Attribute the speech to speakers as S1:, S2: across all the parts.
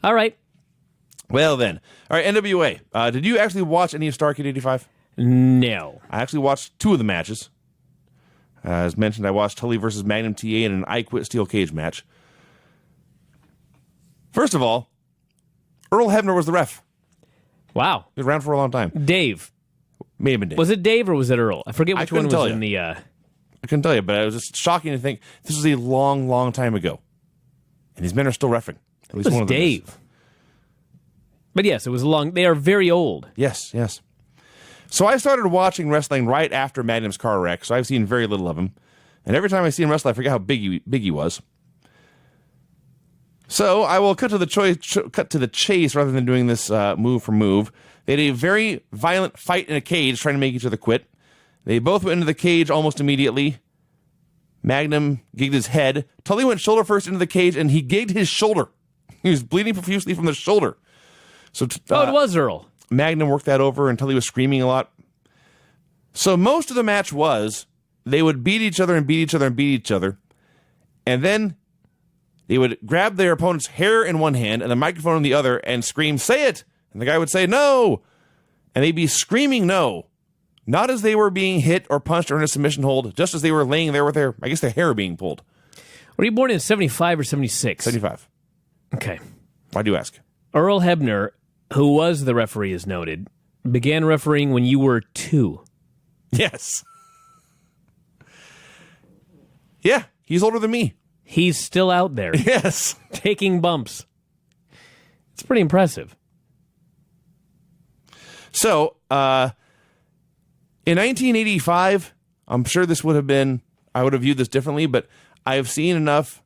S1: All right.
S2: Well, then. All right, NWA. Did you actually watch any of Starrcade 85?
S1: No.
S2: I actually watched 2 of the matches. As mentioned, I watched Tully versus Magnum TA in an I Quit Steel Cage match. First of all, Earl Hebner was the ref.
S1: Wow.
S2: He was around for a long time.
S1: Dave.
S2: May have been Dave.
S1: Was it Dave or was it Earl? I forget which one was in the...
S2: I couldn't tell you, but it was just shocking to think this was a long, long time ago. And these men are still reffing. At least
S1: it was
S2: one of them
S1: Dave.
S2: is.
S1: But yes, it was long. They are very old.
S2: Yes, yes. So I started watching wrestling right after Magnum's car wreck, so I've seen very little of him. And every time I see him wrestle, I forget how big he was. So I will cut to the chase rather than doing this move for move. They had a very violent fight in a cage trying to make each other quit. They both went into the cage almost immediately. Magnum gigged his head. Tully went shoulder first into the cage, and he gigged his shoulder. He was bleeding profusely from the shoulder. So
S1: it was Earl.
S2: Magnum worked that over until he was screaming a lot. So most of the match was they would beat each other and beat each other and beat each other. And then they would grab their opponent's hair in one hand and the microphone in the other and scream, "Say it!" And the guy would say, "No!" And they'd be screaming no. Not as they were being hit or punched or in a submission hold, just as they were laying there with their hair being pulled.
S1: Were you born in 75 or 76?
S2: 75.
S1: Okay.
S2: Why do you ask?
S1: Earl Hebner, who was the referee as noted, began refereeing when you were 2.
S2: Yes. Yeah, he's older than me.
S1: He's still out there.
S2: Yes.
S1: Taking bumps. It's pretty impressive.
S2: So, in 1985, I'm sure this would have been, I would have viewed this differently, but I've seen enough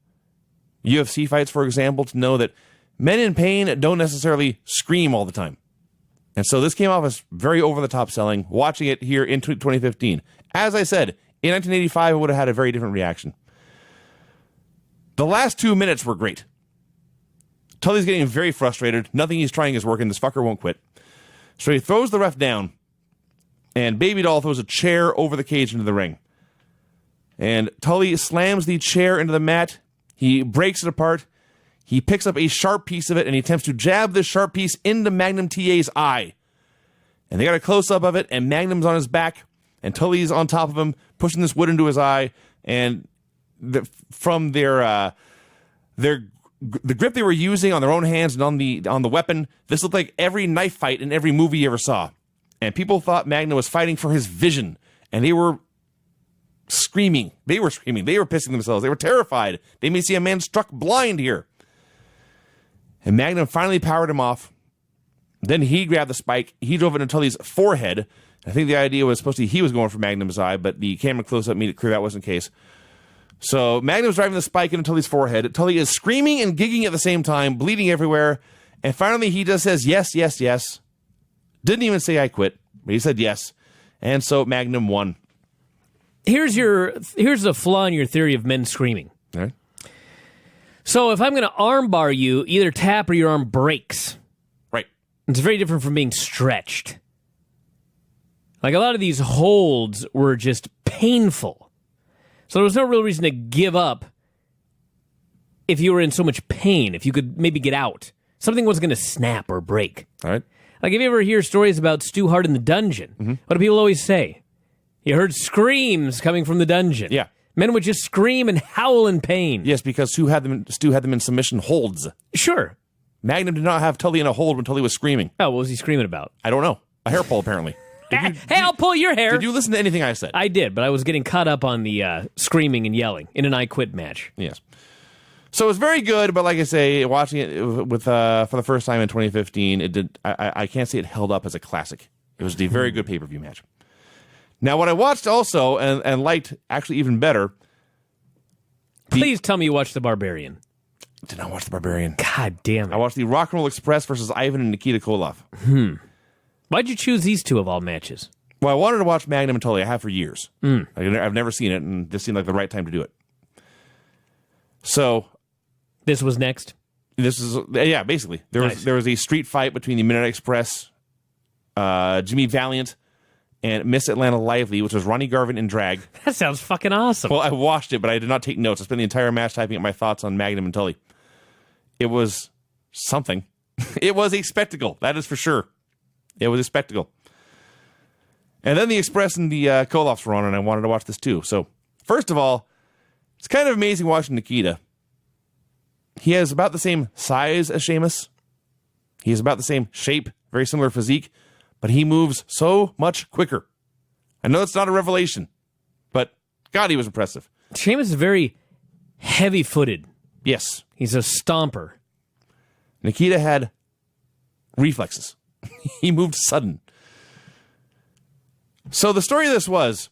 S2: UFC fights, for example, to know that men in pain don't necessarily scream all the time. And so this came off as very over-the-top selling, watching it here in 2015. As I said, in 1985, I would have had a very different reaction. The last 2 minutes were great. Tully's getting very frustrated. Nothing he's trying is working. This fucker won't quit. So he throws the ref down, and Baby Doll throws a chair over the cage into the ring. And Tully slams the chair into the mat. He breaks it apart. He picks up a sharp piece of it, and he attempts to jab this sharp piece into Magnum TA's eye. And they got a close-up of it, and Magnum's on his back, and Tully's on top of him, pushing this wood into his eye. And from the grip they were using on their own hands and on the weapon, this looked like every knife fight in every movie you ever saw. And people thought Magnum was fighting for his vision, and they were screaming. They were screaming. They were pissing themselves. They were terrified. They may see a man struck blind here. And Magnum finally powered him off. Then he grabbed the spike. He drove it into Tully's forehead. I think the idea was supposed to be he was going for Magnum's eye, but the camera close-up made it clear that wasn't the case. So Magnum's driving the spike into Tully's forehead. Tully is screaming and gigging at the same time, bleeding everywhere. And finally he just says, "Yes, yes, yes." Didn't even say "I quit," but he said yes. And so Magnum won.
S1: Here's the flaw in your theory of men screaming.
S2: All right.
S1: So if I'm going to armbar you, either tap or your arm breaks.
S2: Right.
S1: It's very different from being stretched. Like a lot of these holds were just painful. So there was no real reason to give up if you were in so much pain, if you could maybe get out. Something was going to snap or break.
S2: All right.
S1: Like if you ever hear stories about Stu Hart in the dungeon, what do people always say? You heard screams coming from the dungeon.
S2: Yeah.
S1: Men would just scream and howl in pain.
S2: Yes, because Stu had them in submission holds.
S1: Sure.
S2: Magnum did not have Tully in a hold when Tully was screaming.
S1: Oh, what was he screaming about?
S2: I don't know. A hair pull, apparently.
S1: Hey, I'll pull your hair.
S2: Did you listen to anything I said?
S1: I did, but I was getting caught up on the screaming and yelling in an I Quit match.
S2: Yes. So it was very good, but like I say, watching it with for the first time in 2015, it did. I can't say it held up as a classic. It was a very good pay-per-view match. Now, what I watched also and liked actually even better.
S1: Please tell me you watched The Barbarian.
S2: Did not watch The Barbarian.
S1: God damn it.
S2: I watched the Rock and Roll Express versus Ivan and Nikita Koloff.
S1: Why'd you choose these two of all matches?
S2: Well, I wanted to watch Magnum and Tully. I have for years. I've never seen it, and this seemed like the right time to do it. So
S1: this was next?
S2: This is, yeah, basically. There was a street fight between the Midnight Express, Jimmy Valiant, and Miss Atlanta Lively, which was Ronnie Garvin in drag.
S1: That sounds fucking awesome.
S2: Well, I watched it, but I did not take notes. I spent the entire match typing up my thoughts on Magnum and Tully. It was something. It was a spectacle. That is for sure. It was a spectacle. And then the Express and the Koloffs were on, and I wanted to watch this too. So, first of all, it's kind of amazing watching Nikita. He has about the same size as Sheamus. He has about the same shape, very similar physique, but he moves so much quicker. I know it's not a revelation, but God, he was impressive.
S1: Sheamus is very heavy-footed.
S2: Yes.
S1: He's a stomper.
S2: Nikita had reflexes. He moved sudden. So the story of this was,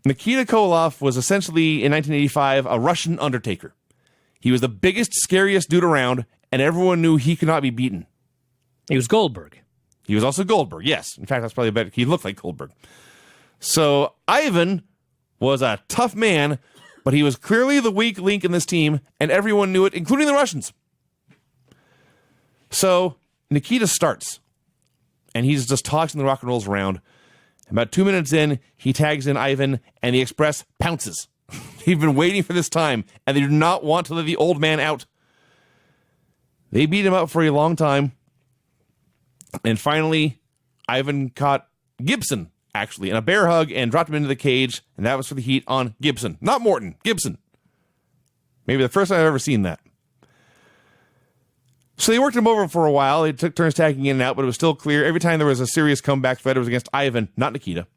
S2: Nikita Koloff was essentially, in 1985, a Russian Undertaker. He was the biggest, scariest dude around, and everyone knew he could not be beaten.
S1: He was Goldberg.
S2: He was also Goldberg, yes. In fact, that's probably better. He looked like Goldberg. So Ivan was a tough man, but he was clearly the weak link in this team, and everyone knew it, including the Russians. So Nikita starts, and he just talks and the rock and rolls around. About 2 minutes in, he tags in Ivan, and the Express pounces. He'd been waiting for this time, and they do not want to let the old man out. They beat him up for a long time, and finally, Ivan caught Gibson, actually, in a bear hug and dropped him into the cage, and that was for the heat on Gibson. Not Morton, Gibson. Maybe the first time I've ever seen that. So they worked him over for a while. They took turns tagging in and out, but it was still clear. Every time there was a serious comeback fight, it was against Ivan, not Nikita.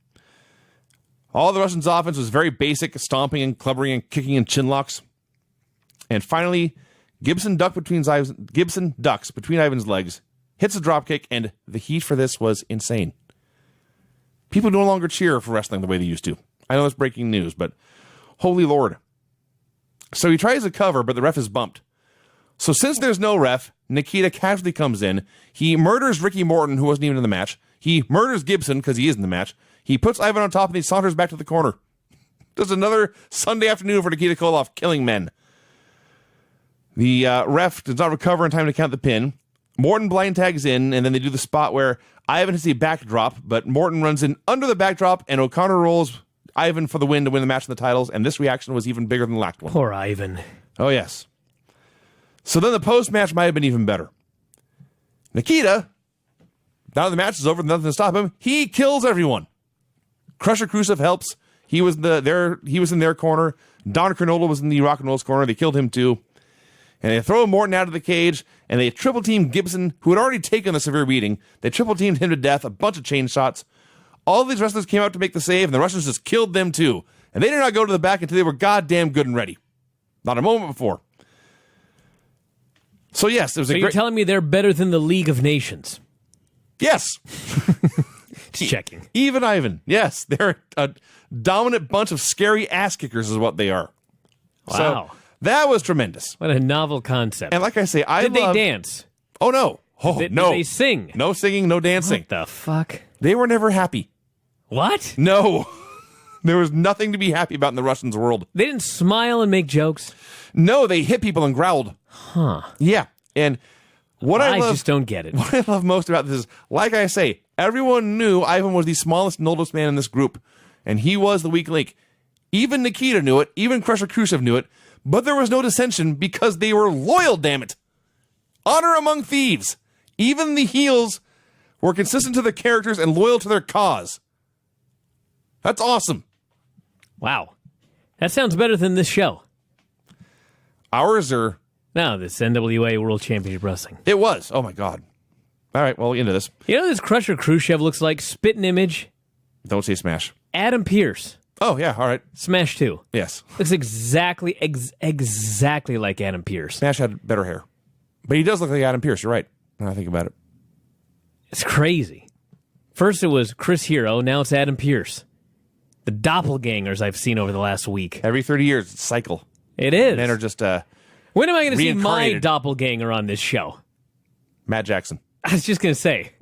S2: All the Russians' offense was very basic, stomping and clubbering and kicking and chin locks. And finally, Gibson ducks between Ivan's legs, hits a dropkick, and the heat for this was insane. People no longer cheer for wrestling the way they used to. I know it's breaking news, but holy Lord. So he tries to cover, but the ref is bumped. So since there's no ref, Nikita casually comes in. He murders Ricky Morton, who wasn't even in the match. He murders Gibson, because he is in the match. He puts Ivan on top, and he saunters back to the corner. Does another Sunday afternoon for Nikita Koloff, killing men. The ref does not recover in time to count the pin. Morton blind tags in, and then they do the spot where Ivan hits a backdrop, but Morton runs in under the backdrop, and O'Connor rolls Ivan for the win to win the match and the titles, and this reaction was even bigger than the last one.
S1: Poor Ivan.
S2: Oh, yes. So then the post-match might have been even better. Nikita, now the match is over, nothing to stop him, he kills everyone. Crusher Khrushchev helps. He was in their corner. Don Carnola was in the Rock and Roll's corner. They killed him too. And they throw Morton out of the cage, and they triple-team Gibson, who had already taken a severe beating. They triple-teamed him to death, a bunch of chain shots. All these wrestlers came out to make the save, and the Russians just killed them too. And they did not go to the back until they were goddamn good and ready. Not a moment before. So yes, it was
S1: you're telling me they're better than the League of Nations?
S2: Yes.
S1: Just checking.
S2: Even Ivan. Yes, they're a dominant bunch of scary ass kickers is what they are.
S1: Wow.
S2: So that was tremendous.
S1: What a novel concept.
S2: And like I say,
S1: Did they dance?
S2: Oh, no. Oh, no.
S1: Did they sing?
S2: No singing, no dancing.
S1: What the fuck?
S2: They were never happy.
S1: What?
S2: No. There was nothing to be happy about in the Russians' world.
S1: They didn't smile and make jokes?
S2: No, they hit people and growled.
S1: Huh.
S2: Yeah. And I
S1: just don't get it.
S2: What I love most about this is, like I say, everyone knew Ivan was the smallest and oldest man in this group, and he was the weak link. Even Nikita knew it. Even Crusher Khrushchev knew it. But there was no dissension because they were loyal, damn it. Honor among thieves. Even the heels were consistent to their characters and loyal to their cause. That's awesome.
S1: Wow. That sounds better than this show.
S2: Ours are...
S1: No, this NWA World Championship Wrestling.
S2: It was. Oh, my God. All right, well, into this.
S1: You know what this Crusher Khrushchev looks like? Spitting image.
S2: Don't say Smash.
S1: Adam Pearce.
S2: Oh, yeah, all right.
S1: Smash 2.
S2: Yes.
S1: Looks exactly like Adam Pearce.
S2: Smash had better hair. But he does look like Adam Pearce, you're right. Now I think about it.
S1: It's crazy. First it was Chris Hero, now it's Adam Pearce. The doppelgangers I've seen over the last week.
S2: Every 30 years, it's a cycle.
S1: It is.
S2: Men are just
S1: when am I going to see my
S2: reincarnated.
S1: doppelganger on this show?
S2: Matt Jackson.
S1: I was just going to say.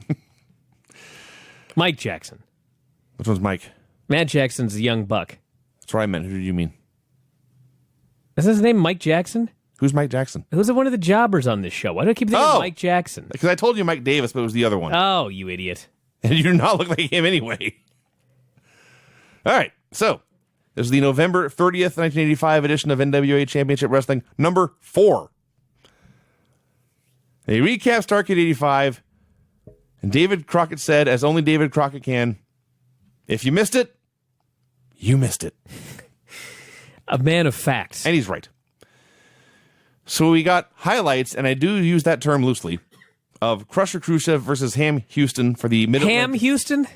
S1: Mike Jackson.
S2: Which one's Mike?
S1: Matt Jackson's a young buck.
S2: That's what I meant. Who did you mean?
S1: Isn't his name Mike Jackson?
S2: Who's Mike Jackson?
S1: Who's one of the jobbers on this show? Why do I keep thinking of Mike Jackson?
S2: Because I told you Mike Davis, but it was the other one.
S1: Oh, you idiot.
S2: And you do not look like him anyway. All right, so this is the November 30th, 1985 edition of NWA Championship Wrestling number 4. They recapped Starrcade 85, and David Crockett said, as only David Crockett can, if you missed it, you missed it.
S1: A man of facts.
S2: And he's right. So we got highlights, and I do use that term loosely, of Crusher Khrushchev versus Ham Houston for the Mid-Atlantic.
S1: Ham Houston?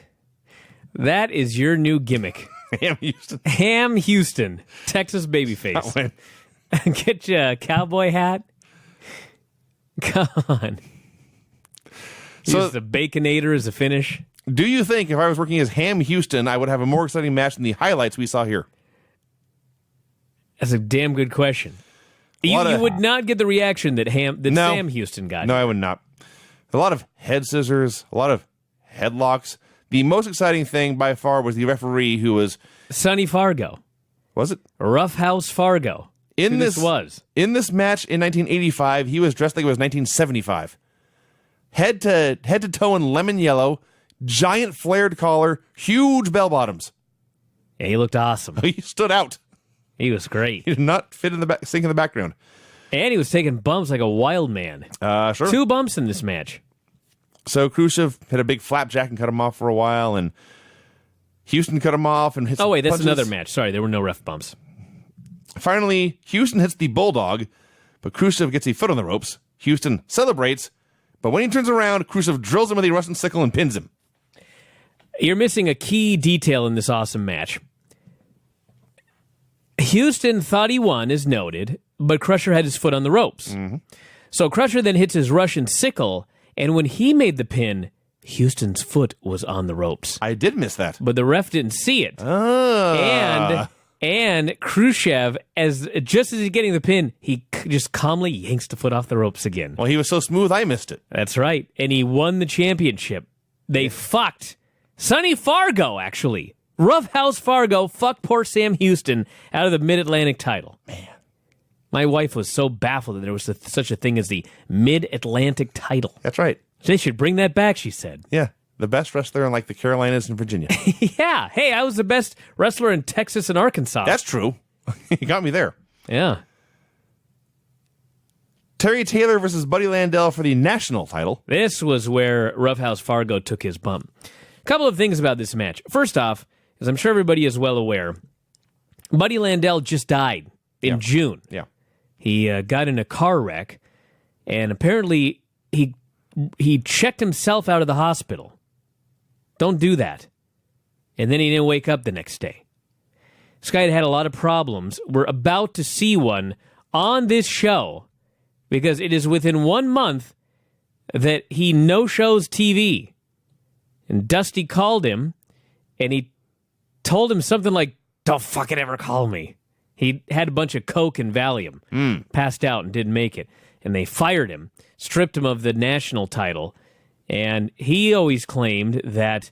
S1: That is your new gimmick.
S2: Ham Houston.
S1: Ham Houston, Texas babyface. Get you a cowboy hat. Come on.
S2: So
S1: Use the Baconator as a finish.
S2: do you think if I was working as Ham Houston, I would have a more exciting match than the highlights we saw here?
S1: That's a damn good question. You would not get the reaction that Sam Houston got.
S2: No, I would not. A lot of head scissors, a lot of headlocks. The most exciting thing by far was the referee who was...
S1: Sonny Fargo.
S2: Was it?
S1: Roughhouse Fargo.
S2: In
S1: this was.
S2: In this match in 1985, he was dressed like it was 1975. Head to toe in lemon yellow, giant flared collar, huge bell bottoms.
S1: Yeah, he looked awesome.
S2: He stood out.
S1: He was great.
S2: He did not fit in the back, sink in the background.
S1: And he was taking bumps like a wild man.
S2: Sure.
S1: 2 bumps in this match.
S2: So Khrushchev had a big flapjack and cut him off for a while, and Houston cut him off and hit some
S1: Oh, wait, that's
S2: punches.
S1: another match. Sorry, there were no ref bumps.
S2: Finally, Houston hits the bulldog, but Khrushchev gets a foot on the ropes. Houston celebrates, but when he turns around, Khrushchev drills him with a Russian sickle and pins him.
S1: You're missing a key detail in this awesome match. Houston thought he won, as noted, but Crusher had his foot on the ropes.
S2: Mm-hmm.
S1: So Crusher then hits his Russian sickle, and when he made the pin, Houston's foot was on the ropes.
S2: I did miss that.
S1: But the ref didn't see it.
S2: Ah.
S1: And Khrushchev, just as he's getting the pin, he just calmly yanks the foot off the ropes again.
S2: Well, he was so smooth, I missed it.
S1: That's right. And he won the championship. They fucked Sonny Fargo, actually. Roughhouse Fargo fucked poor Sam Houston out of the Mid-Atlantic title.
S2: Man.
S1: My wife was so baffled that there was such a thing as the Mid-Atlantic title.
S2: That's right.
S1: They should bring that back, she said.
S2: Yeah. The best wrestler in like the Carolinas and Virginia.
S1: Yeah. Hey, I was the best wrestler in Texas and Arkansas.
S2: That's true. He got me there.
S1: Yeah.
S2: Terry Taylor versus Buddy Landell for the national title.
S1: This was where Roughhouse Fargo took his bump. A couple of things about this match. First off, as I'm sure everybody is well aware, Buddy Landell just died in June.
S2: Yeah.
S1: He got in a car wreck, and apparently he checked himself out of the hospital. Don't do that. And then he didn't wake up the next day. This guy had a lot of problems. We're about to see one on this show because it is within 1 month that he no-shows TV. And Dusty called him, and he told him something like, "Don't fucking ever call me." He had a bunch of coke and Valium, passed out and didn't make it. And they fired him, stripped him of the national title. And he always claimed that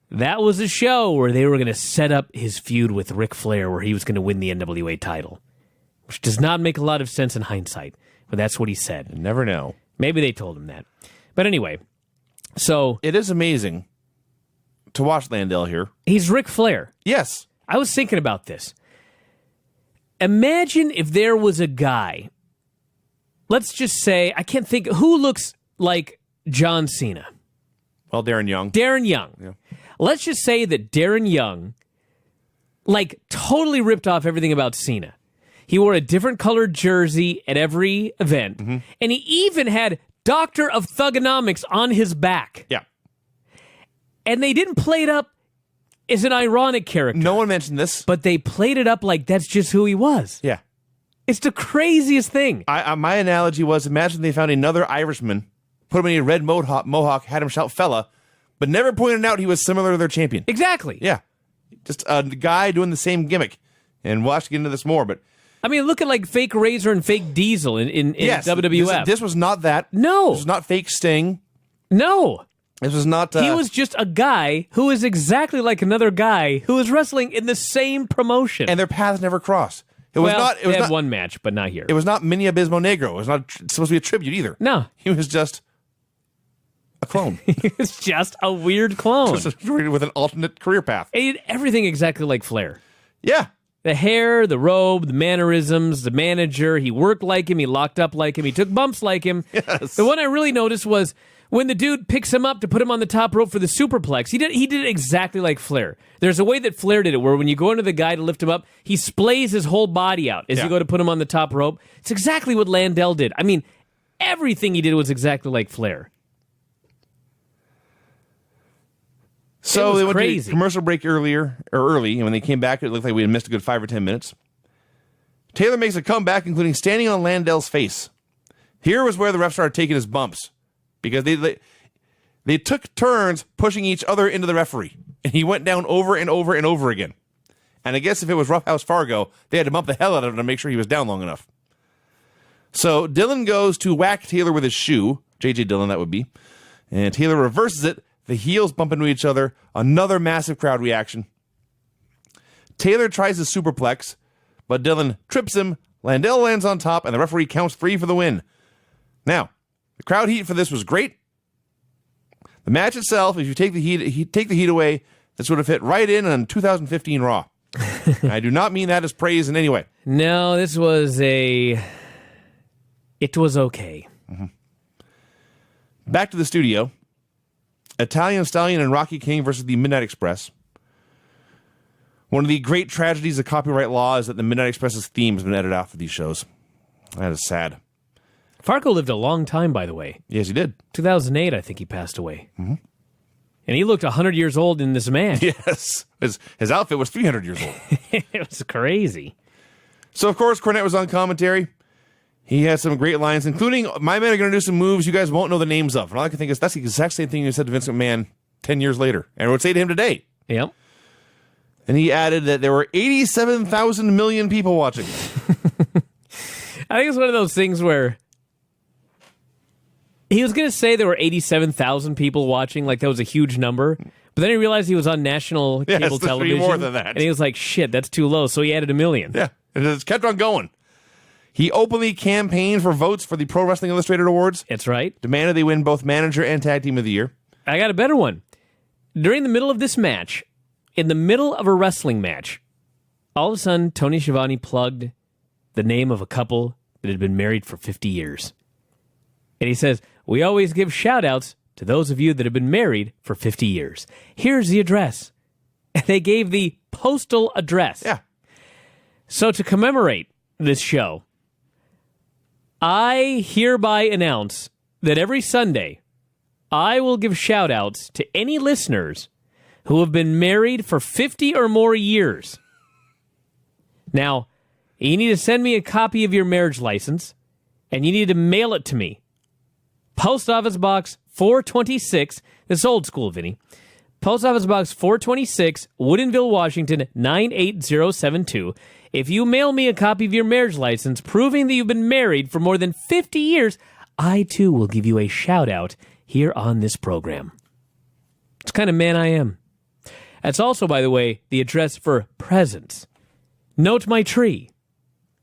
S1: was a show where they were going to set up his feud with Ric Flair, where he was going to win the NWA title. Which does not make a lot of sense in hindsight, but that's what he said.
S2: You never know.
S1: Maybe they told him that. But anyway, so...
S2: It is amazing to watch Landell here.
S1: He's Ric Flair.
S2: Yes.
S1: I was thinking about this. Imagine if there was a guy, let's just say, I can't think, who looks like John Cena?
S2: Well, Darren Young.
S1: Darren Young.
S2: Yeah.
S1: Let's just say that Darren Young, like, totally ripped off everything about Cena. He wore a different colored jersey at every event, and he even had Doctor of Thugonomics on his back.
S2: Yeah.
S1: And they didn't play it up as an ironic character.
S2: No one mentioned this.
S1: But they played it up like that's just who he was.
S2: Yeah.
S1: It's the craziest thing.
S2: My analogy was, imagine they found another Irishman, put him in a red mohawk, had him shout fella, but never pointed out he was similar to their champion.
S1: Exactly.
S2: Yeah. Just a guy doing the same gimmick. And we'll have to get into this more, but...
S1: I mean, look at like fake Razor and fake Diesel in
S2: yes,
S1: WWF.
S2: This was not that.
S1: No.
S2: This was not fake Sting.
S1: No.
S2: This was not...
S1: he was just a guy who is exactly like another guy who is wrestling in the same promotion.
S2: And their paths never crossed. It was not... It was
S1: they had
S2: not,
S1: one match, but not here.
S2: It was not Mini Abismo Negro. It was not supposed to be a tribute either.
S1: No.
S2: He was just a clone.
S1: He was just a weird clone.
S2: Just with an alternate career path.
S1: He did everything exactly like Flair.
S2: Yeah.
S1: The hair, the robe, the mannerisms, the manager. He worked like him. He locked up like him. He took bumps like him.
S2: Yes.
S1: The one I really noticed was when the dude picks him up to put him on the top rope for the superplex. He did it exactly like Flair. There's a way that Flair did it where when you go into the guy to lift him up, he splays his whole body out as you go to put him on the top rope. It's exactly what Landell did. I mean, everything he did was exactly like Flair.
S2: So they went
S1: crazy.
S2: to a commercial break early, and when they came back, it looked like we had missed a good 5 or 10 minutes. Taylor makes a comeback, including standing on Landell's face. Here was where the ref started taking his bumps, because they took turns pushing each other into the referee, and he went down over and over and over again. And I guess if it was Roughhouse Fargo, they had to bump the hell out of him to make sure he was down long enough. So Dillon goes to whack Taylor with his shoe, J.J. Dillon that would be, and Taylor reverses it. The heels bump into each other. Another massive crowd reaction. Taylor tries a superplex, but Dillon trips him. Landell lands on top, and the referee counts 3 for the win. Now, the crowd heat for this was great. The match itself, if you take the heat away, this would have fit right in on 2015 Raw. I do not mean that as praise in any way.
S1: No, this was it was okay.
S2: Mm-hmm. Back to the studio. Italian Stallion and Rocky King versus the Midnight Express. One of the great tragedies of copyright law is that the Midnight Express's theme has been edited out for these shows. That is sad.
S1: Fargo lived a long time, by the way.
S2: Yes, he did.
S1: 2008, I think he passed away. Mm-hmm. And he looked 100 years old in this match.
S2: Yes. His outfit was 300 years old.
S1: It was crazy.
S2: So, of course, Cornette was on commentary. He had some great lines, including, my men are going to do some moves you guys won't know the names of. And all I can think is that's the exact same thing you said to Vince McMahon 10 years later. And I would say to him today.
S1: Yep.
S2: And he added that there were 87,000 million people watching.
S1: I think it's one of those things where he was going to say there were 87,000 people watching, like that was a huge number. But then he realized he was on national cable television.
S2: More than that.
S1: And he was like, shit, that's too low. So he added 1 million.
S2: Yeah. And it just kept on going. He openly campaigned for votes for the Pro Wrestling Illustrated Awards.
S1: That's right.
S2: Demanded they win both Manager and Tag Team of the Year.
S1: I got a better one. During the middle of this match, in the middle of a wrestling match, all of a sudden, Tony Schiavone plugged the name of a couple that had been married for 50 years. And he says, we always give shout-outs to those of you that have been married for 50 years. Here's the address. And they gave the postal address.
S2: Yeah.
S1: So to commemorate this show, I hereby announce that every Sunday, I will give shout-outs to any listeners who have been married for 50 or more years. Now, you need to send me a copy of your marriage license, and you need to mail it to me. Post Office Box 426, this is old school, Vinny. Post Office Box 426, Woodinville, Washington, 98072. If you mail me a copy of your marriage license proving that you've been married for more than 50 years, I too will give you a shout out here on this program. It's the kind of man I am. That's also, by the way, the address for presents. Note my tree.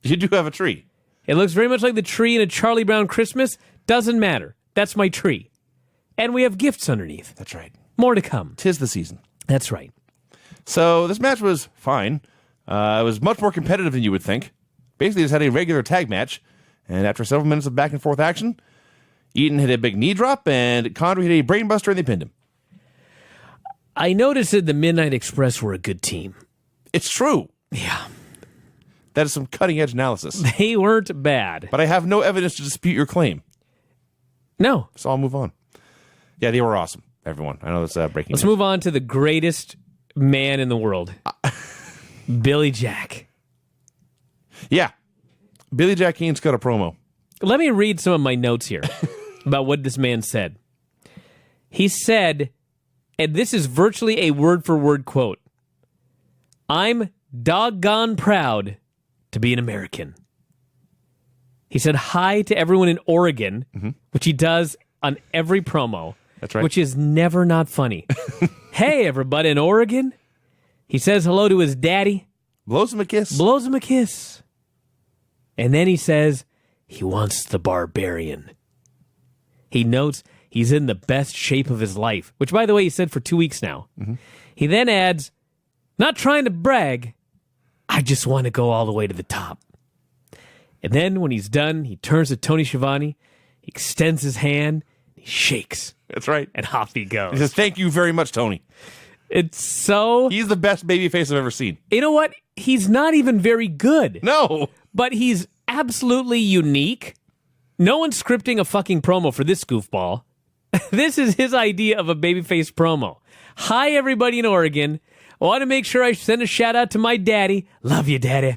S2: You do have a tree.
S1: It looks very much like the tree in a Charlie Brown Christmas. Doesn't matter. That's my tree. And we have gifts underneath.
S2: That's right.
S1: More to come.
S2: 'Tis the season.
S1: That's right.
S2: So this match was fine. It was much more competitive than you would think. Basically, just had a regular tag match. And after several minutes of back and forth action, Eaton hit a big knee drop, and Condrey hit a brainbuster, and they pinned him.
S1: I noticed that the Midnight Express were a good team.
S2: It's true.
S1: Yeah.
S2: That is some cutting-edge analysis.
S1: They weren't bad.
S2: But I have no evidence to dispute your claim.
S1: No.
S2: So I'll move on. Yeah, they were awesome, everyone. I know that's breaking
S1: Let's
S2: news.
S1: move on to the greatest man in the world. Billy Jack.
S2: Yeah. Billy Jack Haynes got a promo.
S1: Let me read some of my notes here about what this man said. He said, and this is virtually a word-for-word quote, I'm doggone proud to be an American. He said hi to everyone in Oregon, which he does on every promo.
S2: That's right.
S1: Which is never not funny. Hey, everybody in Oregon. He says hello to his daddy.
S2: Blows him a kiss.
S1: Blows him a kiss. And then he says he wants the Barbarian. He notes he's in the best shape of his life, which, by the way, he said for 2 weeks now. He then adds, not trying to brag, I just want to go all the way to the top. And then when he's done, he turns to Tony Schiavone, he extends his hand, he shakes.
S2: That's right.
S1: And off he goes.
S2: He says, thank you very much, Tony.
S1: It's so...
S2: He's the best babyface I've ever seen.
S1: You know what? He's not even very good.
S2: No.
S1: But he's absolutely unique. No one's scripting a fucking promo for this goofball. This is his idea of a babyface promo. Hi, everybody in Oregon. I want to make sure I send a shout out to my daddy. Love you, daddy.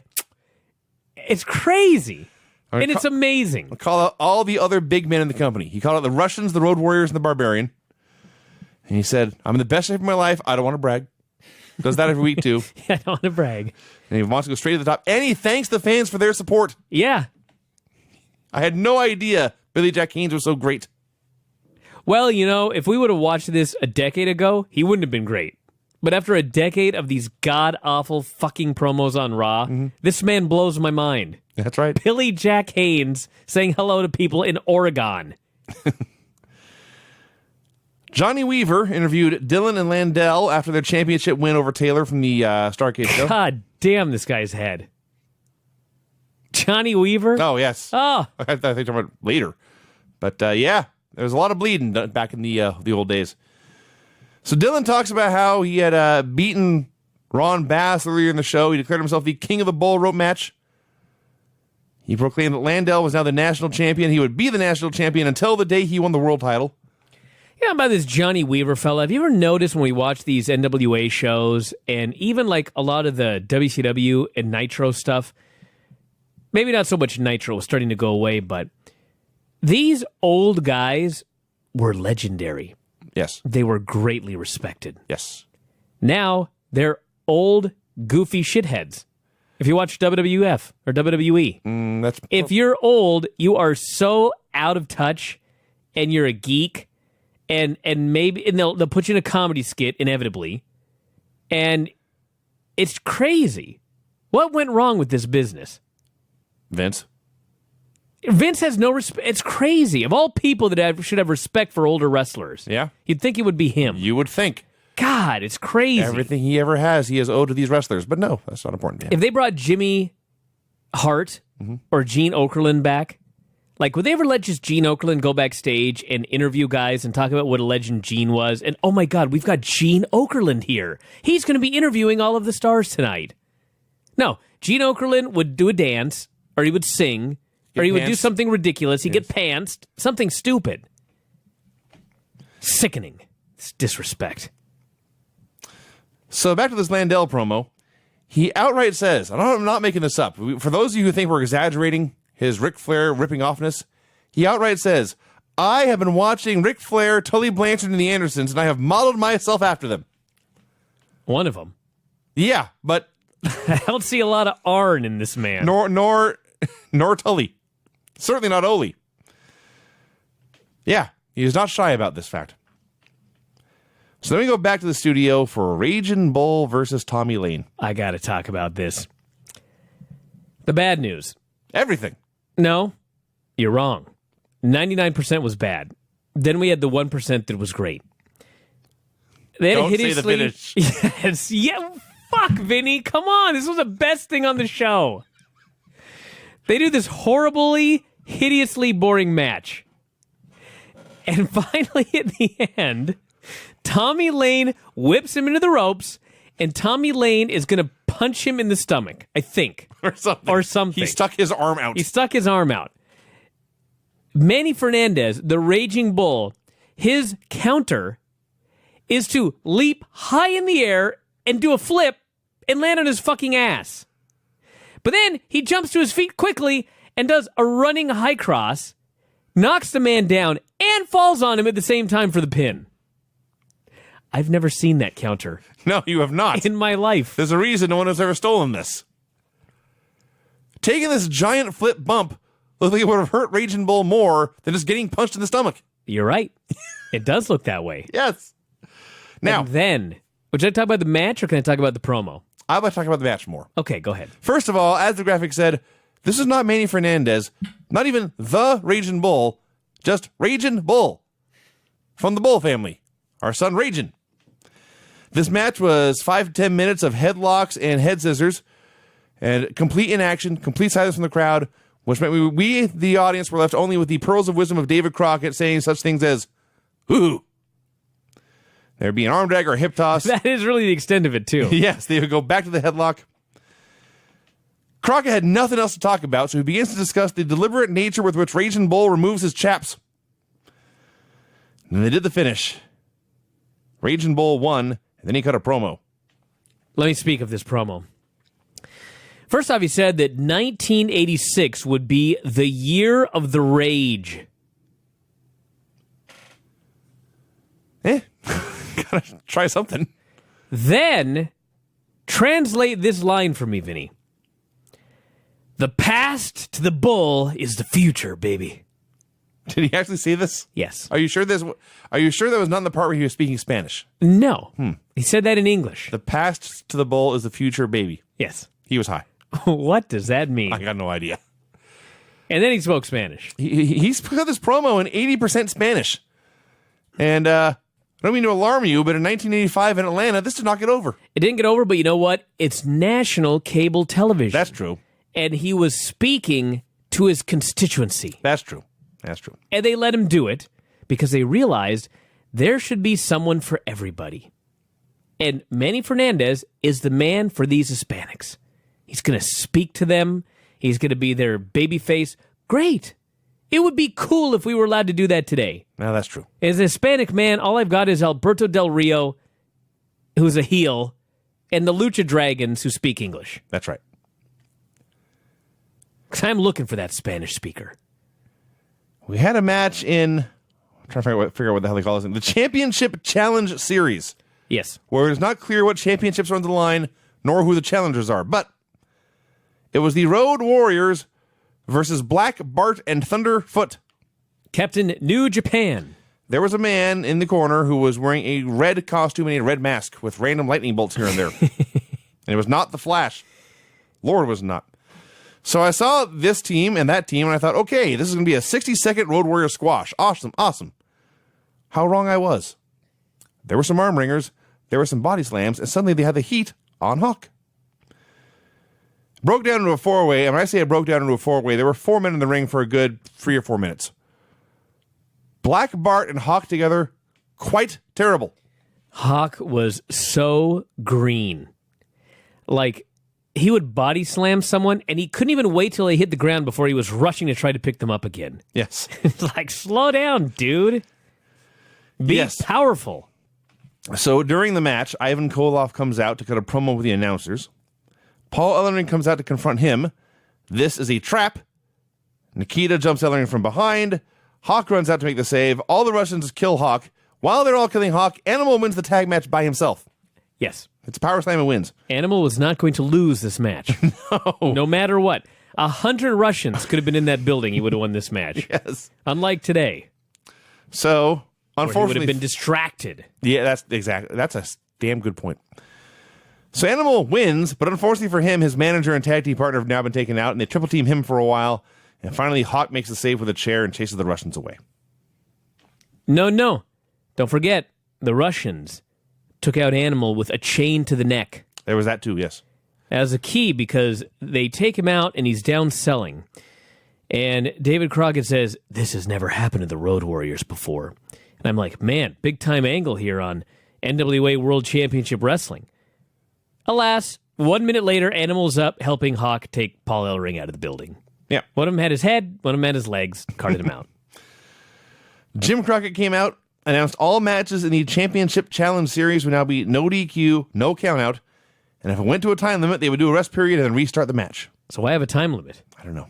S1: It's crazy. And it's amazing.
S2: I'll call out all the other big men in the company. He called out the Russians, the Road Warriors, and the Barbarian. And he said, I'm in the best shape of my life. I don't want to brag. Does that every week, too.
S1: Yeah, I don't want to brag.
S2: And he wants to go straight to the top. And he thanks the fans for their support.
S1: Yeah.
S2: I had no idea Billy Jack Haynes was so great.
S1: Well, you know, if we would have watched this a decade ago, he wouldn't have been great. But after a decade of these god-awful fucking promos on Raw, this man blows my mind.
S2: That's right.
S1: Billy Jack Haynes saying hello to people in Oregon.
S2: Johnny Weaver interviewed Dylan and Landell after their championship win over Taylor from the Starrcade show.
S1: God damn this guy's head. Johnny Weaver?
S2: Oh, yes.
S1: Oh.
S2: I think talking about later. But, yeah, there was a lot of bleeding back in the old days. So Dylan talks about how he had beaten Ron Bass earlier in the show. He declared himself the king of the bull rope match. He proclaimed that Landell was now the national champion. He would be the national champion until the day he won the world title.
S1: Yeah, about this Johnny Weaver fella. Have you ever noticed when we watch these NWA shows and even like a lot of the WCW and Nitro stuff, maybe not so much Nitro was starting to go away, but these old guys were legendary.
S2: Yes.
S1: They were greatly respected.
S2: Yes.
S1: Now they're old, goofy shitheads. If you watch WWF or WWE, if you're old, you are so out of touch and you're a geek. And they'll put you in a comedy skit inevitably, and it's crazy. What went wrong with this business?
S2: Vince
S1: has no respect. It's crazy. Of all people that should have respect for older wrestlers,
S2: yeah,
S1: you'd think it would be him.
S2: You would think.
S1: God, it's crazy.
S2: Everything he ever has, he has owed to these wrestlers. But no, that's not important to him.
S1: If they brought Jimmy Hart or Gene Okerlund back. Like, would they ever let just Gene Okerlund go backstage and interview guys and talk about what a legend Gene was? And, oh, my God, we've got Gene Okerlund here. He's going to be interviewing all of the stars tonight. No, Gene Okerlund would do a dance, or he would sing, or he would do something ridiculous. He'd get pantsed, something stupid. Sickening. It's disrespect.
S2: So back to this Landell promo. He outright says, I'm not making this up. For those of you who think we're exaggerating his Ric Flair ripping offness, he outright says, I have been watching Ric Flair, Tully Blanchard, and the Andersons, and I have modeled myself after them.
S1: One of them.
S2: Yeah, but
S1: I don't see a lot of Arn in this man.
S2: Nor Tully. Certainly not Ole. Yeah, he is not shy about this fact. So then we go back to the studio for Raging Bull versus Tommy Lane.
S1: I got to talk about this. The bad news.
S2: Everything.
S1: No, you're wrong. 99% was bad. Then we had the 1% that was great. They had
S2: Don't
S1: hideously,
S2: say the finish.
S1: Yes, yeah. Fuck, Vinny. Come on. This was the best thing on the show. They do this horribly, hideously boring match. And finally, at the end, Tommy Lane whips him into the ropes, and Tommy Lane is going to punch him in the stomach, I think. Or something.
S2: He stuck his arm out. Manny Fernandez, the Raging Bull, his counter is to leap high in the air and do a flip and land on his fucking ass. But then he jumps to his feet quickly and does a running high cross, knocks the man down, and falls on him at the same time for the pin. I've never seen that counter. No, you have not.
S1: In my life.
S2: There's a reason no one has ever stolen this. Taking this giant flip bump looks like it would have hurt Raging Bull more than just getting punched in the stomach.
S1: You're right. It does look that way.
S2: Yes. Now,
S1: and then, would you talk about the match or can I talk about the promo?
S2: I want to talk about the match more.
S1: Okay, go ahead.
S2: First of all, as the graphic said, this is not Manny Fernandez, not even the Raging Bull, just Raging Bull from the Bull family, our son Raging. This match was 5 to 10 minutes of headlocks and head scissors. And complete inaction, complete silence from the crowd, which meant we, the audience, were left only with the pearls of wisdom of David Crockett saying such things as, "Ooh." There'd be an arm drag or a hip toss.
S1: That is really the extent of it, too.
S2: Yes, they would go back to the headlock. Crockett had nothing else to talk about, so he begins to discuss the deliberate nature with which Raging Bull removes his chaps. And they did the finish. Raging Bull won, and then he cut a promo.
S1: Let me speak of this promo. First off, he said that 1986 would be the year of the rage.
S2: Gotta try something.
S1: Then, translate this line for me, Vinny. The past to the bull is the future, baby.
S2: Did he actually say this?
S1: Yes.
S2: Are you sure that was not in the part where he was speaking Spanish?
S1: No. He said that in English.
S2: The past to the bull is the future, baby.
S1: Yes.
S2: He was high.
S1: What does that mean?
S2: I got no idea.
S1: And then he spoke Spanish.
S2: He's got this promo in 80% Spanish. And I don't mean to alarm you, but in 1985 in Atlanta, this did not get over.
S1: It didn't get over, but you know what? It's national cable television.
S2: That's true.
S1: And he was speaking to his constituency.
S2: That's true. That's true.
S1: And they let him do it because they realized there should be someone for everybody. And Manny Fernandez is the man for these Hispanics. He's going to speak to them. He's going to be their baby face. Great. It would be cool if we were allowed to do that today.
S2: No, that's true.
S1: As a Hispanic man, all I've got is Alberto Del Rio, who's a heel, and the Lucha Dragons who speak English.
S2: That's right.
S1: Because I'm looking for that Spanish speaker.
S2: We had a match in, I'm trying to figure out what the hell they call this, the Championship Challenge Series,
S1: Yes.
S2: where it is not clear what championships are on the line, nor who the challengers are. But it was the Road Warriors versus Black Bart and Thunderfoot.
S1: Captain New Japan.
S2: There was a man in the corner who was wearing a red costume and a red mask with random lightning bolts here and there. And it was not the Flash. Lord, was not. So I saw this team and that team, and I thought, okay, this is going to be a 60-second Road Warrior squash. Awesome, awesome. How wrong I was. There were some arm wringers, there were some body slams, and suddenly they had the heat on Hawk. Broke down into a four-way, and when I say it broke down into a four-way, there were 4 men in the ring for a good 3 or 4 minutes. Black Bart and Hawk together, quite terrible.
S1: Hawk was so green. Like, he would body slam someone, and he couldn't even wait till they hit the ground before he was rushing to try to pick them up again.
S2: Yes.
S1: It's like, slow down, dude. Be powerful.
S2: So during the match, Ivan Koloff comes out to cut a promo with the announcers. Paul Ellering comes out to confront him. This is a trap. Nikita jumps Ellering from behind. Hawk runs out to make the save. All the Russians kill Hawk. While they're all killing Hawk, Animal wins the tag match by himself.
S1: Yes.
S2: It's a power slam and wins.
S1: Animal was not going to lose this match. No matter what. 100 Russians could have been in that building. He would have won this match.
S2: Yes.
S1: Unlike today.
S2: So, unfortunately,
S1: he would have been distracted.
S2: Yeah, that's a damn good point. So Animal wins, but unfortunately for him, his manager and tag team partner have now been taken out, and they triple team him for a while. And finally, Hawk makes the save with a chair and chases the Russians away.
S1: No. Don't forget, the Russians took out Animal with a chain to the neck.
S2: There was that too, yes.
S1: That was a key because they take him out and he's down selling. And David Crockett says, this has never happened to the Road Warriors before. And I'm like, man, big time angle here on NWA World Championship Wrestling. Alas, 1 minute later, Animal's up helping Hawk take Paul Ellering out of the building.
S2: Yeah.
S1: One of them had his head, one of them had his legs, carted him out.
S2: Jim Crockett came out, announced all matches in the Championship Challenge Series would now be no DQ, no countout, and if it went to a time limit, they would do a rest period and then restart the match.
S1: So why have a time limit?
S2: I don't know.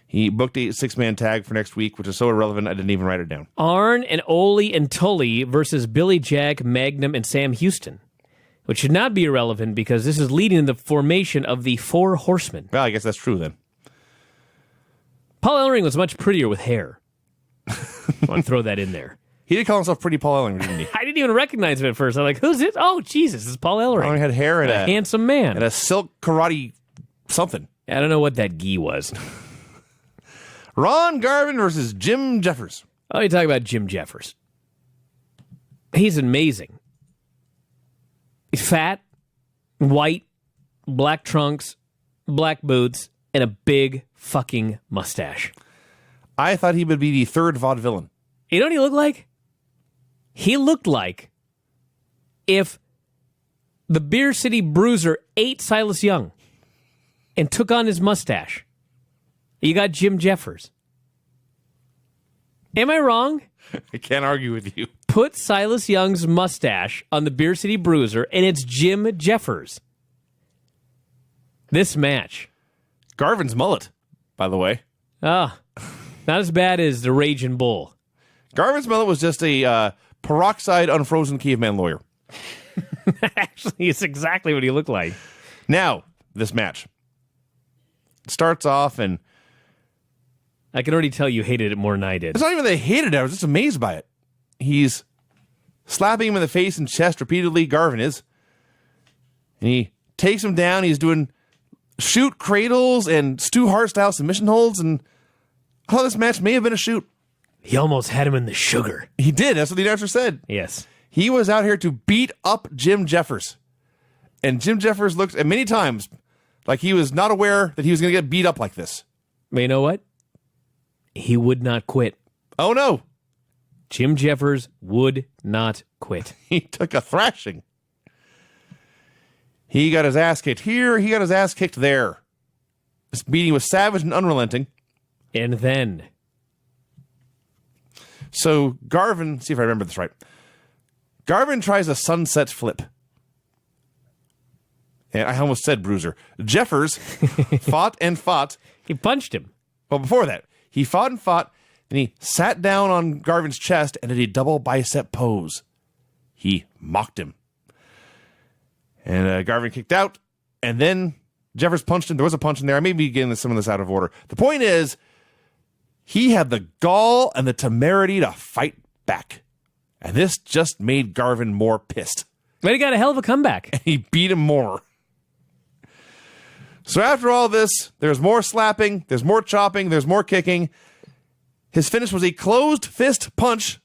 S2: He booked a 6-man tag for next week, which is so irrelevant I didn't even write it down.
S1: Arn and Ole and Tully versus Billy Jack, Magnum, and Sam Houston, which should not be irrelevant because this is leading to the formation of the Four Horsemen.
S2: Well, I guess that's true then.
S1: Paul Ellering was much prettier with hair. I want to throw that in there.
S2: He did call himself Pretty Paul Ellering, didn't he?
S1: I didn't even recognize him at first. I'm like, who's this? Oh, Jesus, it's Paul Ellering.
S2: Ellering had hair and
S1: a handsome man.
S2: And a silk karate something.
S1: I don't know what that gi was.
S2: Ron Garvin versus Jim Jeffers.
S1: Oh, you talk about Jim Jeffers. He's amazing. He's fat, white, black trunks, black boots, and a big fucking mustache.
S2: I thought he would be the third vaudevillain.
S1: You know what he looked like? He looked like if the Beer City Bruiser ate Silas Young and took on his mustache. You got Jim Jeffers. Am I wrong?
S2: I can't argue with you.
S1: Put Silas Young's mustache on the Beer City Bruiser, and it's Jim Jeffers. This match.
S2: Garvin's mullet, by the way.
S1: Not as bad as the Raging Bull.
S2: Garvin's mullet was just a peroxide unfrozen caveman lawyer.
S1: Actually, it's exactly what he looked like.
S2: Now, this match starts off, and
S1: I can already tell you hated it more than I did.
S2: it's not even that I hated it. I was just amazed by it. He's slapping him in the face and chest repeatedly, Garvin is. And he takes him down. He's doing shoot cradles and Stu Hart-style submission holds, and I thought this match may have been a shoot.
S1: He almost had him in the sugar.
S2: He did. That's what the announcer said.
S1: Yes.
S2: He was out here to beat up Jim Jeffers. And Jim Jeffers looked at many times like he was not aware that he was going to get beat up like this.
S1: But you know what? He would not quit.
S2: Oh, no.
S1: Jim Jeffers would not quit.
S2: He took a thrashing. He got his ass kicked here. He got his ass kicked there. This beating was savage and unrelenting.
S1: And then...
S2: So Garvin, see if I remember this right. Garvin tries a sunset flip. And I almost said bruiser. Jeffers fought and fought.
S1: He punched him.
S2: Well, before that, he fought and fought, and he sat down on Garvin's chest and did a double bicep pose. He mocked him. And Garvin kicked out, and then Jeffers punched him. There was a punch in there. I may be getting some of this out of order. The point is, he had the gall and the temerity to fight back. And this just made Garvin more pissed.
S1: But he got a hell of a comeback.
S2: And he beat him more. So after all this, there's more slapping, there's more chopping, there's more kicking. His finish was a closed fist punch.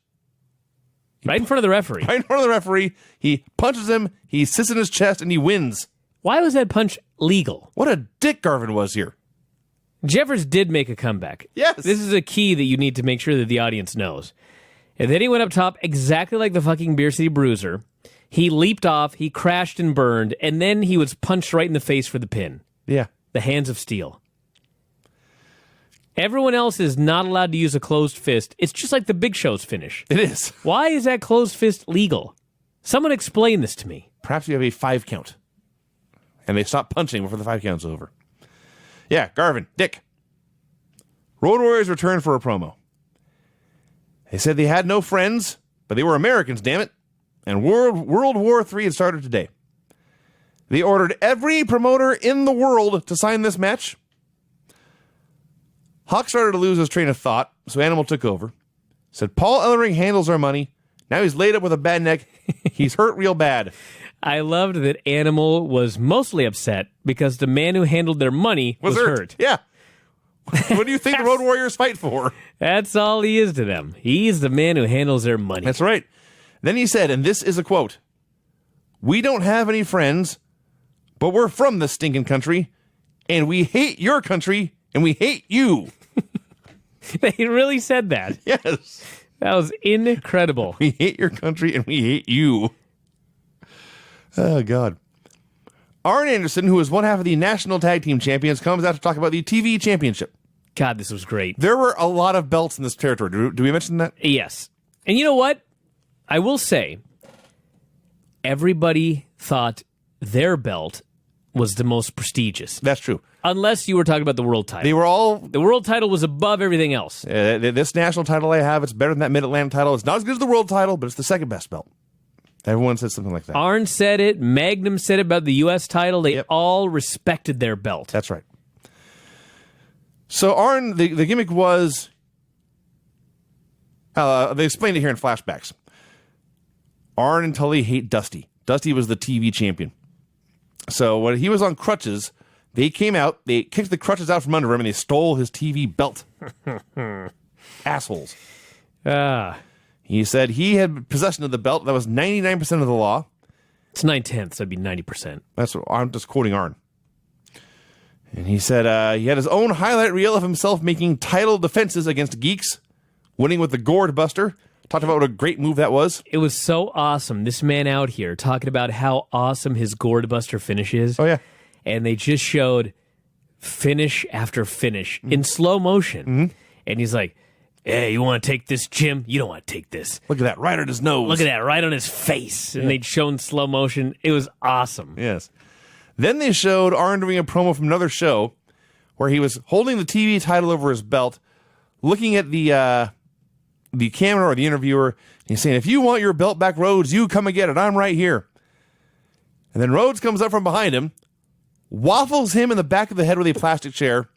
S1: Right in front of the referee.
S2: Right in front of the referee. He punches him, he sits in his chest, and he wins.
S1: Why was that punch legal?
S2: What a dick Garvin was here.
S1: Jeffers did make a comeback.
S2: Yes.
S1: This is a key that you need to make sure that the audience knows. And then he went up top exactly like the fucking Beer City Bruiser. He leaped off, he crashed and burned, and then he was punched right in the face for the pin.
S2: Yeah.
S1: The hands of steel. Everyone else is not allowed to use a closed fist. It's just like the Big Show's finish.
S2: It is.
S1: Why is that closed fist legal? Someone explain this to me.
S2: Perhaps you have a 5 count. And they stop punching before the 5 count's over. Yeah, Garvin, Dick. Road Warriors returned for a promo. They said they had no friends, but they were Americans, damn it. And World War III had started today. They ordered every promoter in the world to sign this match. Hawk started to lose his train of thought, so Animal took over. Said, Paul Ellering handles our money. Now he's laid up with a bad neck. He's hurt real bad.
S1: I loved that Animal was mostly upset because the man who handled their money was hurt.
S2: Yeah. What do you think the Road Warriors fight for?
S1: That's all he is to them. He's the man who handles their money.
S2: That's right. Then he said, and this is a quote, "We don't have any friends, but we're from this stinking country, and we hate your country, and we hate you."
S1: They really said that.
S2: Yes.
S1: That was incredible.
S2: We hate your country, and we hate you. Oh, God. Arn Anderson, who is one half of the National Tag Team Champions, comes out to talk about the TV Championship.
S1: God, this was great.
S2: There were a lot of belts in this territory. Do we mention that?
S1: Yes. And you know what? I will say, everybody thought their belt was the most prestigious.
S2: That's true.
S1: Unless you were talking about the world title.
S2: They were all...
S1: The world title was above everything else.
S2: this national title I have, it's better than that Mid-Atlantic title. It's not as good as the world title, but it's the second best belt. Everyone said something like that.
S1: Arn said it. Magnum said it about the U.S. title. They all respected their belt.
S2: That's right. So Arn, the gimmick was... they explained it here in flashbacks. Arn and Tully hate Dusty. Dusty was the TV champion. So when he was on crutches, they came out, they kicked the crutches out from under him, and they stole his TV belt. Assholes. He said he had possession of the belt. That was 99% of the law.
S1: It's 9/10, that'd be 90%.
S2: That's what I'm just quoting Arn. And he said he had his own highlight reel of himself making title defenses against geeks, winning with the Gourd Buster. Talked about what a great move that was.
S1: It was so awesome. This man out here talking about how awesome his Gourd Buster finish is.
S2: Oh, yeah.
S1: And they just showed finish after finish in slow motion.
S2: Mm-hmm.
S1: And he's like, hey, you want to take this, Jim? You don't want to take this.
S2: Look at that, right on his nose.
S1: Look at that, right on his face. And they'd shown slow motion. It was awesome.
S2: Yes. Then they showed Arn doing a promo from another show where he was holding the TV title over his belt, looking at the camera or the interviewer. He's saying, if you want your belt back, Rhodes, you come and get it. I'm right here. And then Rhodes comes up from behind him, waffles him in the back of the head with a plastic chair,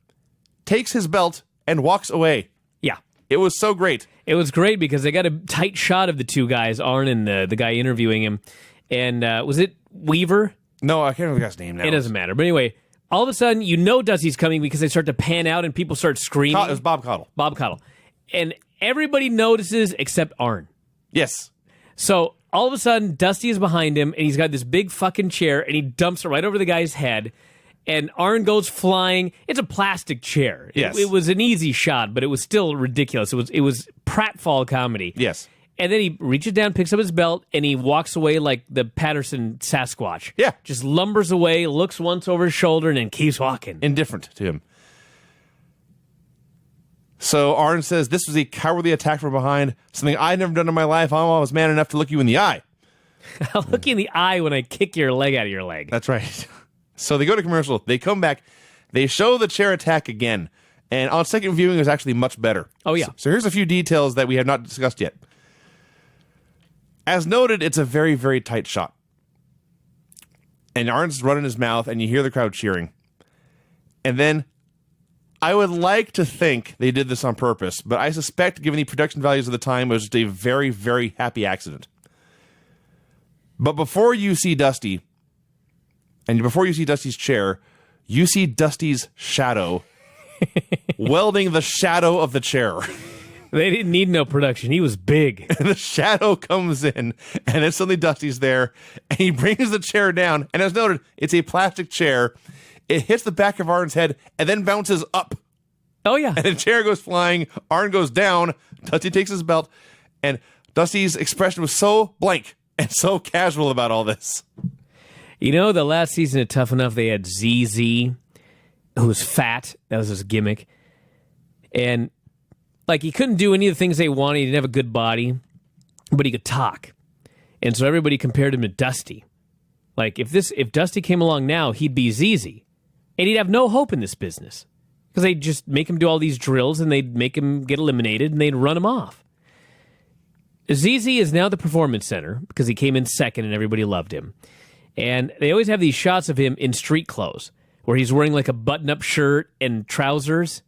S2: takes his belt, and walks away.
S1: Yeah.
S2: It was so great.
S1: It was great because they got a tight shot of the two guys, Arn and the guy interviewing him. And was it Weaver?
S2: No, I can't remember the guy's name now.
S1: It doesn't matter. But anyway, all of a sudden, you know Dusty's coming because they start to pan out and people start screaming.
S2: It was Bob Caudle.
S1: Bob Caudle. And everybody notices except Arn.
S2: Yes.
S1: So all of a sudden, Dusty is behind him, and he's got this big fucking chair, and he dumps it right over the guy's head, and Arn goes flying. It's a plastic chair.
S2: Yes.
S1: It was an easy shot, but it was still ridiculous. It was pratfall comedy.
S2: Yes.
S1: And then he reaches down, picks up his belt, and he walks away like the Patterson Sasquatch.
S2: Yeah.
S1: Just lumbers away, looks once over his shoulder, and then keeps walking.
S2: Indifferent to him. So Arn says, this was a cowardly attack from behind, something I'd never done in my life. I'm always man enough to look you in the eye.
S1: I'll look you in the eye when I kick your leg out of your leg.
S2: That's right. So they go to commercial. They come back. They show the chair attack again. And on second viewing, it was actually much better.
S1: Oh, yeah.
S2: So here's a few details that we have not discussed yet. As noted, it's a very, very tight shot. And Arn's running his mouth, and you hear the crowd cheering. And then I would like to think they did this on purpose, but I suspect, given the production values of the time, it was just a very, very happy accident. But before you see Dusty, and before you see Dusty's chair, you see Dusty's shadow welding the shadow of the chair.
S1: They didn't need no production. He was big.
S2: And the shadow comes in, and then suddenly Dusty's there, and he brings the chair down. And as noted, it's a plastic chair. It hits the back of Arn's head and then bounces up.
S1: Oh, yeah.
S2: And the chair goes flying. Arn goes down. Dusty takes his belt. And Dusty's expression was so blank and so casual about all this.
S1: You know, the last season of Tough Enough, they had ZZ, who was fat. That was his gimmick. And, like, he couldn't do any of the things they wanted. He didn't have a good body, but he could talk. And so everybody compared him to Dusty. Like, if Dusty came along now, he'd be ZZ. And he'd have no hope in this business. Because they'd just make him do all these drills, and they'd make him get eliminated, and they'd run him off. ZZ is now the Performance Center, because he came in second, and everybody loved him. And they always have these shots of him in street clothes, where he's wearing like a button-up shirt and trousers.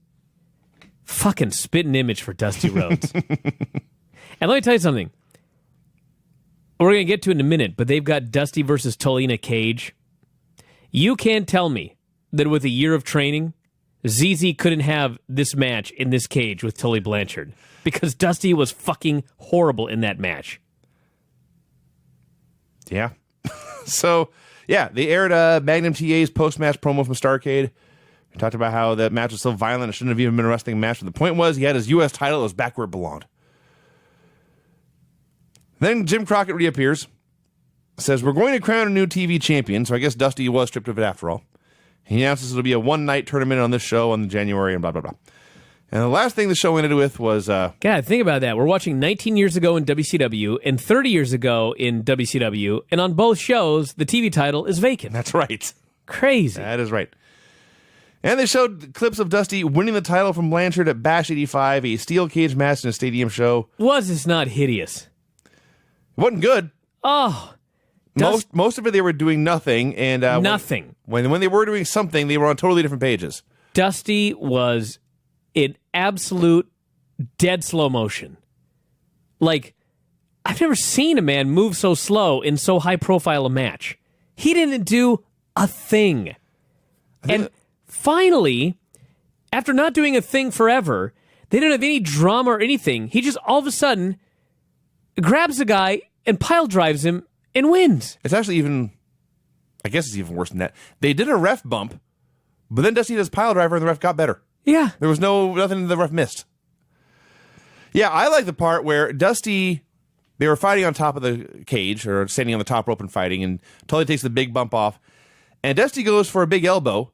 S1: Fucking spitting image for Dusty Rhodes. And let me tell you something. We're going to get to it in a minute, but they've got Dusty versus Tully in a cage. You can't tell me that with a year of training, ZZ couldn't have this match in this cage with Tully Blanchard, because Dusty was fucking horrible in that match.
S2: Yeah. So, yeah, they aired Magnum TA's post-match promo from Starrcade. We talked about how that match was so violent it shouldn't have even been a wrestling match. But the point was he had his U.S. title. It was back where it belonged. Then Jim Crockett reappears. Says, we're going to crown a new TV champion. So I guess Dusty was stripped of it after all. He announces it'll be a one-night tournament on this show on January and blah, blah, blah. And the last thing the show ended with was...
S1: God, think about that. We're watching 19 years ago in WCW and 30 years ago in WCW. And on both shows, the TV title is vacant.
S2: That's right.
S1: Crazy.
S2: That is right. And they showed clips of Dusty winning the title from Blanchard at Bash 85, a steel cage match in a stadium show.
S1: Was this not hideous?
S2: It wasn't good.
S1: Oh.
S2: Most of it, they were doing nothing. And
S1: nothing.
S2: When they were doing something, they were on totally different pages.
S1: Dusty was in absolute dead slow motion. Like, I've never seen a man move so slow in so high profile a match. He didn't do a thing. And finally, after not doing a thing forever, they didn't have any drama or anything. He just all of a sudden grabs the guy and pile drives him and wins.
S2: It's actually even, I guess it's even worse than that. They did a ref bump But then Dusty does pile driver, and the ref got better.
S1: Yeah.
S2: There was nothing the ref missed. Yeah, I like the part where Dusty, they were fighting on top of the cage, or standing on the top rope and fighting, and Tully takes the big bump off, and Dusty goes for a big elbow,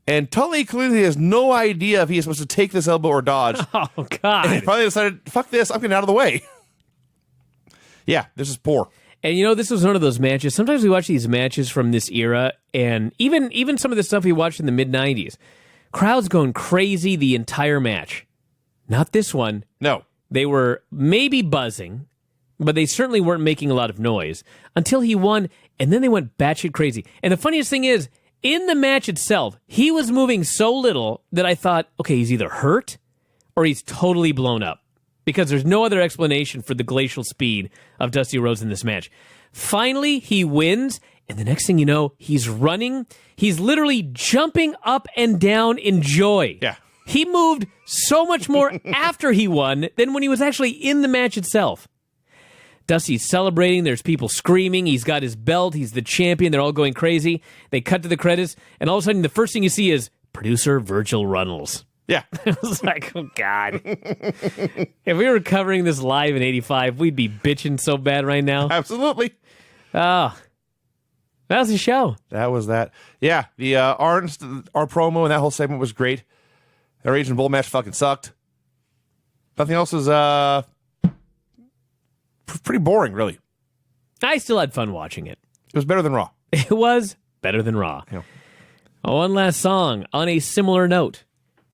S2: and Tully clearly has no idea if he is supposed to take this elbow or dodge.
S1: Oh, God.
S2: And he finally decided, fuck this, I'm getting out of the way. Yeah, this is poor.
S1: And this was one of those matches. Sometimes we watch these matches from this era, and even some of the stuff we watched in the mid-'90s. Crowds going crazy the entire match. Not this one.
S2: No.
S1: They were maybe buzzing, but they certainly weren't making a lot of noise until he won, and then they went batshit crazy. And the funniest thing is, in the match itself, he was moving so little that I thought, okay, he's either hurt or he's totally blown up. Because there's no other explanation for the glacial speed of Dusty Rhodes in this match. Finally, he wins, and the next thing you know, he's running. He's literally jumping up and down in joy.
S2: Yeah.
S1: He moved so much more after he won than when he was actually in the match itself. Dusty's celebrating. There's people screaming. He's got his belt. He's the champion. They're all going crazy. They cut to the credits, and all of a sudden, the first thing you see is producer Virgil Runnels.
S2: Yeah.
S1: I was like, oh, God. If we were covering this live in 85, we'd be bitching so bad right now.
S2: Absolutely.
S1: Oh, that was the show.
S2: That was that. Yeah, the our promo and that whole segment was great. The Raging Bull match fucking sucked. Nothing else was pretty boring, really.
S1: I still had fun watching it.
S2: It was better than Raw.
S1: It was better than Raw.
S2: Yeah.
S1: One last song on a similar note.